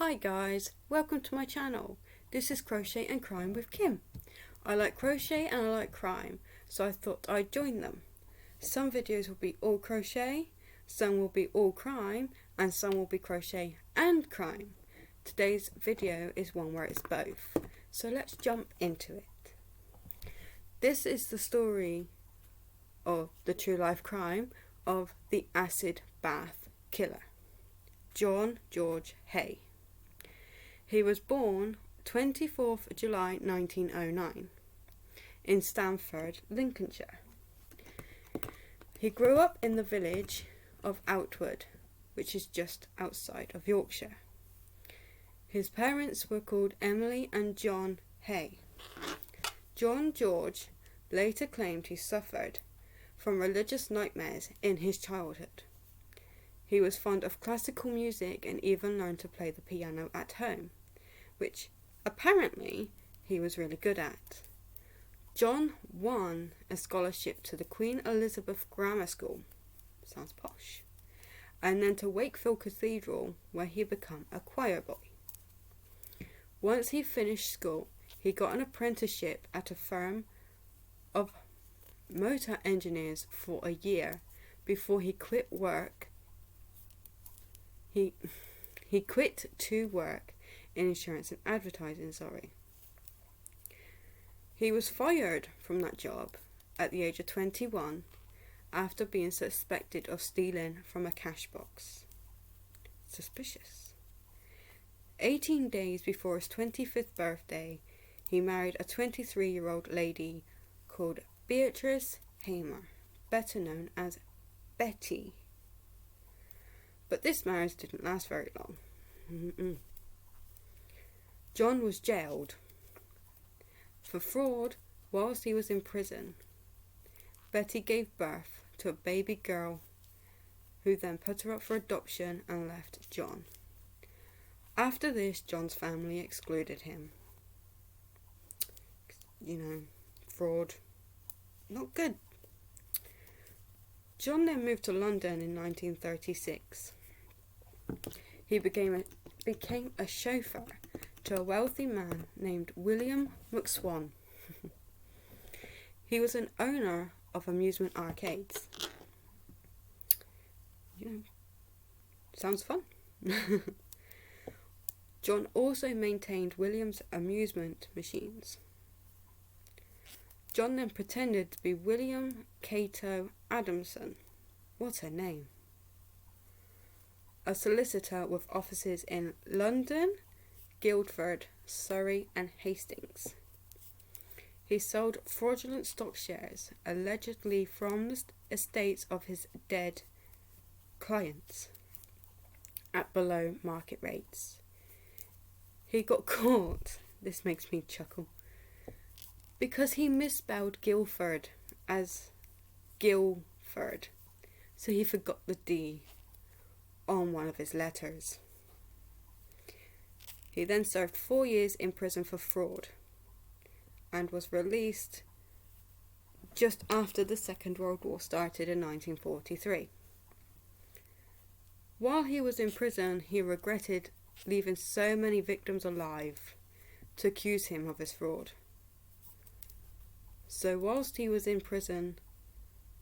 Hi guys, welcome to my channel. This is Crochet and Crime with Kim. I like crochet and I like crime, so I thought I'd join them. Some videos will be all crochet, some will be all crime, and some will be crochet and crime. Today's video is one where it's both, so let's jump into it. This is the story of the true life crime of the acid bath killer, John George Haigh. He was born 24th July 1909 in Stamford, Lincolnshire. He grew up in the village of Outwood, which is just outside of Yorkshire. His parents were called Emily and John Haigh. John George later claimed he suffered from religious nightmares in his childhood. He was fond of classical music and even learned to play the piano at home, which apparently he was really good at. John won a scholarship to the Queen Elizabeth Grammar School, sounds posh, and then to Wakefield Cathedral, where he became a choir boy. Once he finished school, he got an apprenticeship at a firm of motor engineers for a year before he quit work. He quit to work in insurance and advertising, He was fired from that job at the age of 21 after being suspected of stealing from a cash box. Suspicious. 18 days before his 25th birthday, he married a 23-year-old lady called Beatrice Hamer, better known as Betty. But this marriage didn't last very long. John was jailed for fraud whilst he was in prison. Betty gave birth to a baby girl who then put her up for adoption and left John. After this, John's family excluded him. Fraud. Not good. John then moved to London in 1936. He became a chauffeur to a wealthy man named William McSwan. He was an owner of amusement arcades. Sounds fun. John also maintained William's amusement machines. John then pretended to be William Cato Adamson. What's her name? A solicitor with offices in London, Guildford, Surrey and Hastings. He sold fraudulent stock shares, allegedly from the estates of his dead clients, at below market rates. He got caught, this makes me chuckle, because he misspelled Guildford as Guildford, so he forgot the D on one of his letters. He then served 4 years in prison for fraud and was released just after the Second World War started in 1943. While he was in prison, he regretted leaving so many victims alive to accuse him of his fraud. So whilst he was in prison,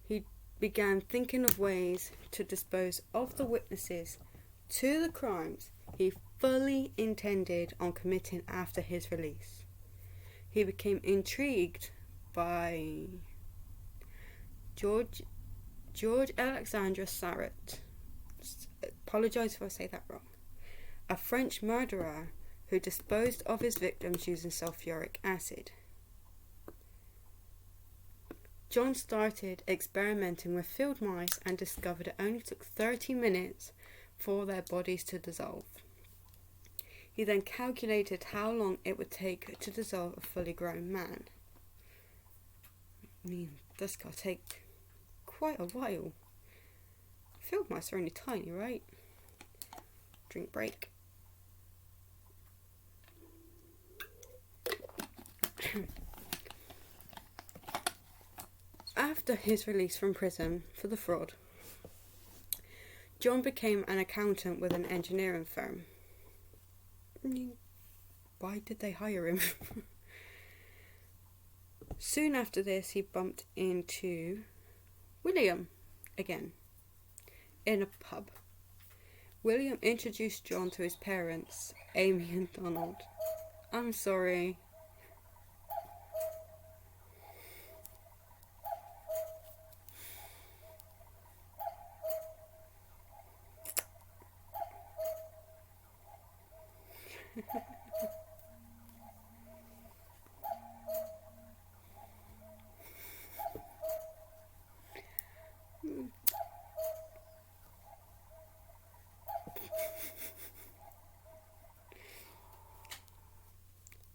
he began thinking of ways to dispose of the witnesses to the crimes he fully intended on committing after his release. He became intrigued by George Alexandre Sarret. Apologise if I say that wrong. A French murderer who disposed of his victims using sulfuric acid. John started experimenting with field mice and discovered it only took 30 minutes for their bodies to dissolve. He then calculated how long it would take to dissolve a fully grown man. That's gotta take quite a while. Field mice are only tiny, right? Drink break. After his release from prison for the fraud, John became an accountant with an engineering firm. Why did they hire him? Soon after this, he bumped into William again in a pub. William introduced John to his parents, Amy and Donald. I'm sorry.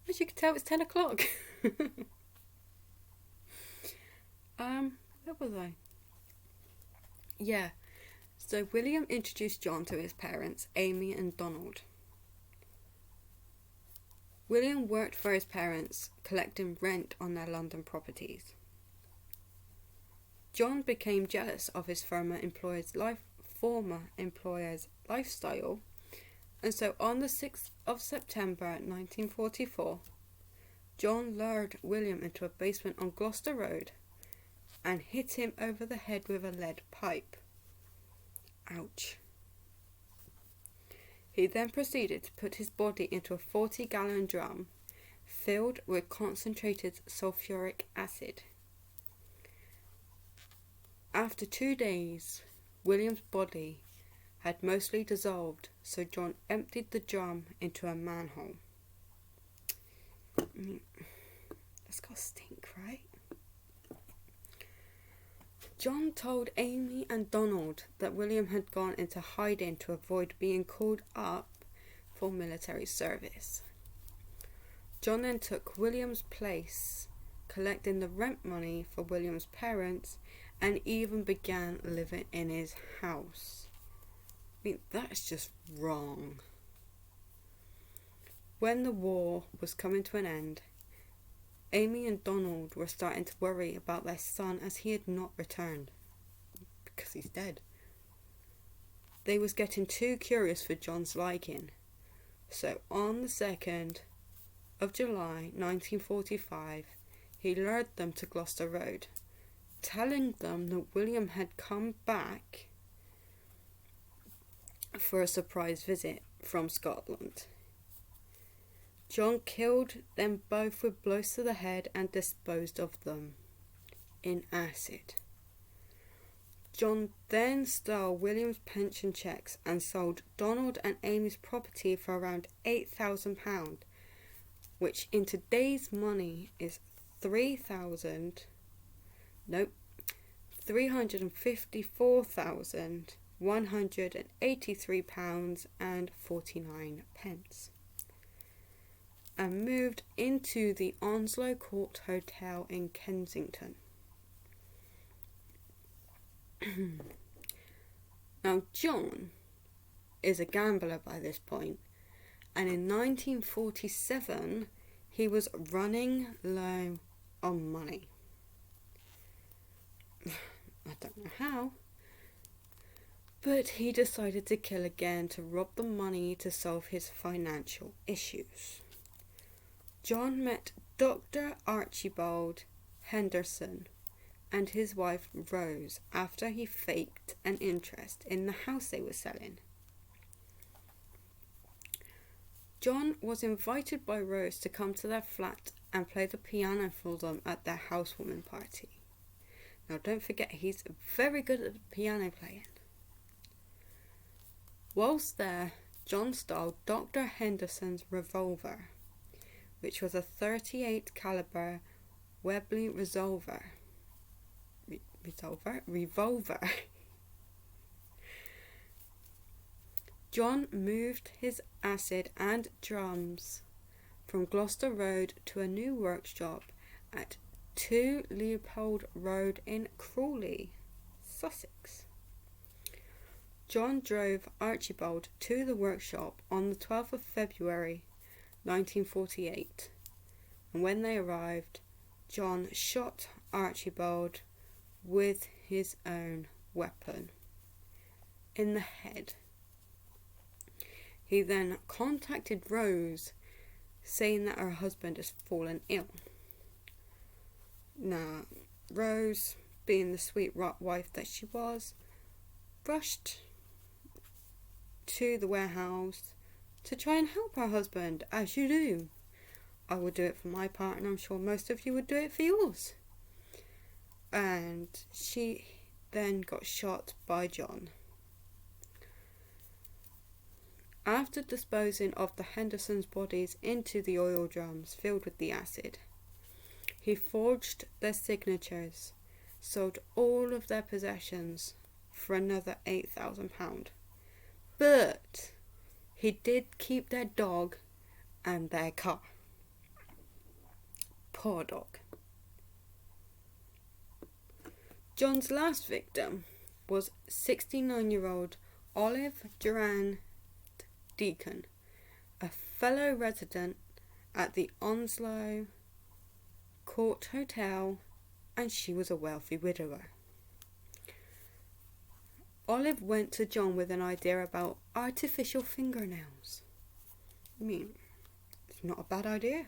As you can tell, it's 10 o'clock. Where was I? Yeah. So William introduced John to his parents, Amy and Donald. William worked for his parents, collecting rent on their London properties. John became jealous of his former employer's lifestyle, and so on the 6th of September 1944, John lured William into a basement on Gloucester Road and hit him over the head with a lead pipe. Ouch. He then proceeded to put his body into a 40-gallon drum filled with concentrated sulfuric acid. After 2 days, William's body had mostly dissolved, so John emptied the drum into a manhole. That's gotta stink, right? John told Amy and Donald that William had gone into hiding to avoid being called up for military service. John then took William's place, collecting the rent money for William's parents, and even began living in his house. I mean, that's just wrong. When the war was coming to an end, Amy and Donald were starting to worry about their son, as he had not returned, because he's dead. They was getting too curious for John's liking. So on the 2nd of July 1945, he lured them to Gloucester Road, telling them that William had come back for a surprise visit from Scotland. John killed them both with blows to the head and disposed of them in acid. John then stole William's pension cheques and sold Donald and Amy's property for around £8,000, which in today's money is £354,183.49, and moved into the Onslow Court Hotel in Kensington. Now, John is a gambler by this point, and in 1947 he was running low on money. I don't know how, but he decided to kill again to rob the money to solve his financial issues. John met Dr. Archibald Henderson and his wife Rose after he faked an interest in the house they were selling. John was invited by Rose to come to their flat and play the piano for them at their housewarming party. Now, don't forget, he's very good at the piano playing. Whilst there, John stole Dr. Henderson's revolver, which was a .38 caliber Webley revolver. John moved his acid and drums from Gloucester Road to a new workshop at 2 Leopold Road in Crawley, Sussex. John drove Archibald to the workshop on the 12th of February 1948, and when they arrived, John shot Archibald with his own weapon in the head. He then contacted Rose, saying that her husband has fallen ill. Now, Rose, being the sweet wife that she was, rushed to the warehouse to try and help her husband, as you do. I would do it for my part, and I'm sure most of you would do it for yours. And she then got shot by John. After disposing of the Hendersons' bodies into the oil drums filled with the acid, he forged their signatures, sold all of their possessions for another £8,000. But he did keep their dog and their car. Poor dog. John's last victim was 69-year-old Olive Durand Deacon, a fellow resident at the Onslow Court Hotel, and she was a wealthy widower. Olive went to John with an idea about artificial fingernails. I mean, it's not a bad idea.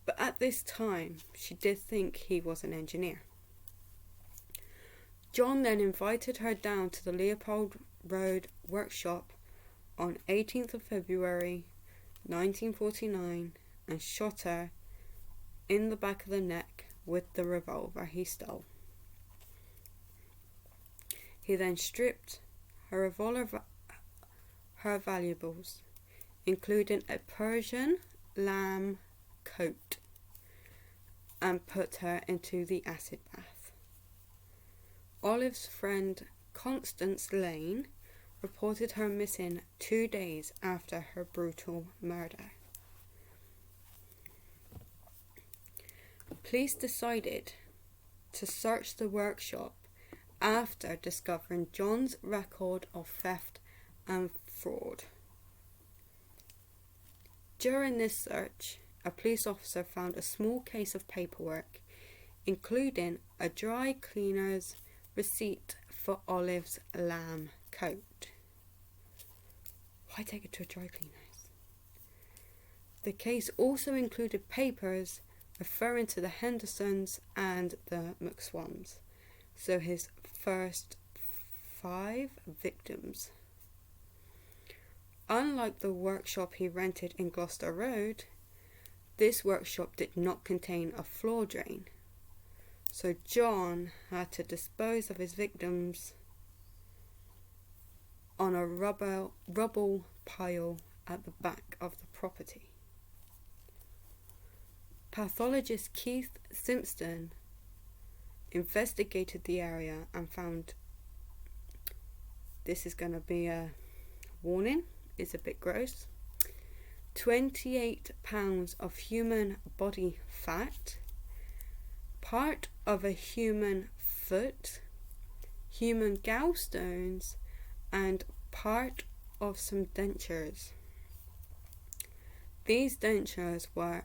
But at this time, she did think he was an engineer. John then invited her down to the Leopold Road workshop on 18th of February 1949 and shot her in the back of the neck with the revolver he stole. He then stripped her valuables, including a Persian lamb coat, and put her into the acid bath. Olive's friend Constance Lane reported her missing 2 days after her brutal murder. Police decided to search the workshop after discovering John's record of theft and fraud. During this search, a police officer found a small case of paperwork, including a dry cleaner's receipt for Olive's lamb coat. Why take it to a dry cleaner's? The case also included papers referring to the Hendersons and the McSwans, so his first 5 victims. Unlike the workshop he rented in Gloucester Road, this workshop did not contain a floor drain, so John had to dispose of his victims on a rubble pile at the back of the property. Pathologist Keith Simpson investigated the area and found, this is going to be a warning, it's a bit gross, 28 pounds of human body fat, part of a human foot, human gallstones, and part of some dentures. These dentures were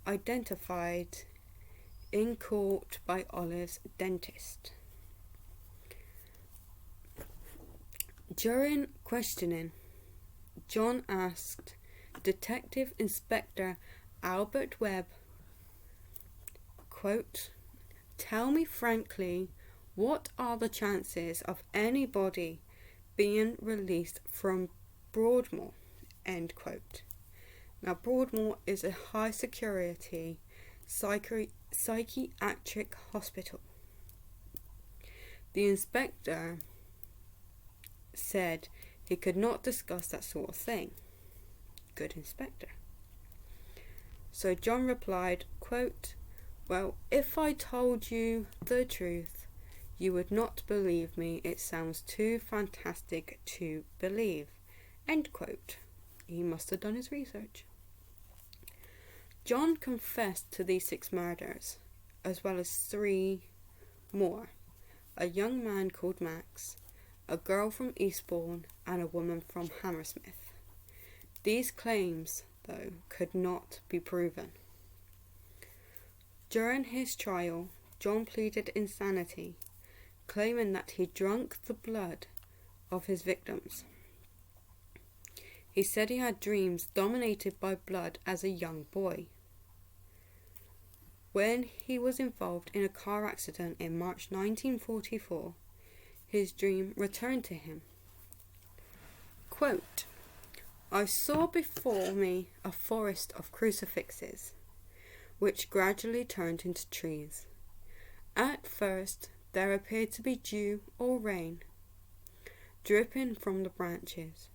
identified in court by Olive's dentist. During questioning, John asked Detective Inspector Albert Webb, quote, "Tell me frankly, what are the chances of anybody being released from Broadmoor?" End quote. Now, Broadmoor is a high security psychiatric hospital. The inspector said he could not discuss that sort of thing. Good inspector. So John replied, quote, "Well, if I told you the truth, you would not believe me. It sounds too fantastic to believe." End quote. He must have done his research. John confessed to these 6 murders, as well as 3 more. A young man called Max, a girl from Eastbourne, and a woman from Hammersmith. These claims, though, could not be proven. During his trial, John pleaded insanity, claiming that he drank the blood of his victims. He said he had dreams dominated by blood as a young boy. When he was involved in a car accident in March 1944, his dream returned to him. Quote, "I saw before me a forest of crucifixes, which gradually turned into trees. At first, there appeared to be dew or rain, dripping from the branches,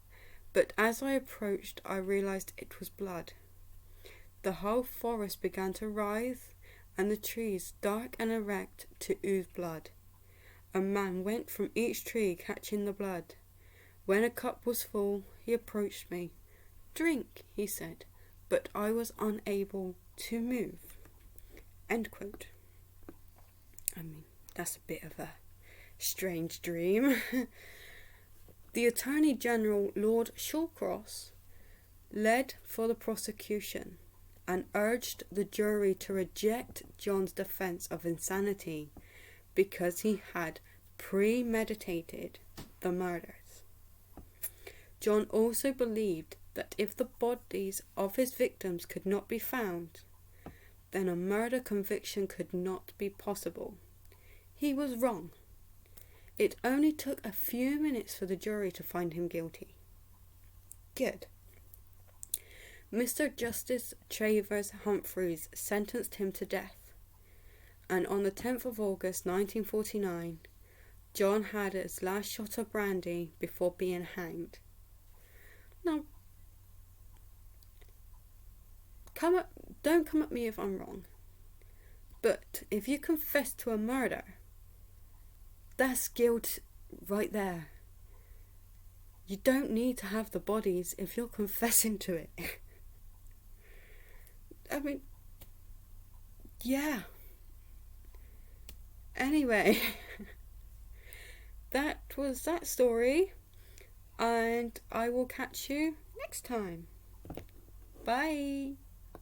but as I approached, I realized it was blood. The whole forest began to writhe, and the trees, dark and erect, to ooze blood. A man went from each tree catching the blood. When a cup was full, he approached me. 'Drink,' he said, but I was unable to move." End quote. I mean, that's a bit of a strange dream. The Attorney General, Lord Shawcross, led for the prosecution and urged the jury to reject John's defence of insanity because he had premeditated the murders. John also believed that if the bodies of his victims could not be found, then a murder conviction could not be possible. He was wrong. It only took a few minutes for the jury to find him guilty. Good. Mr. Justice Travers Humphreys sentenced him to death, and on the 10th of August 1949, John had his last shot of brandy before being hanged. Now, don't come at me if I'm wrong, but if you confess to a murder, that's guilt right there. You don't need to have the bodies if you're confessing to it. I mean, yeah. Anyway, that was that story, and I will catch you next time. Bye.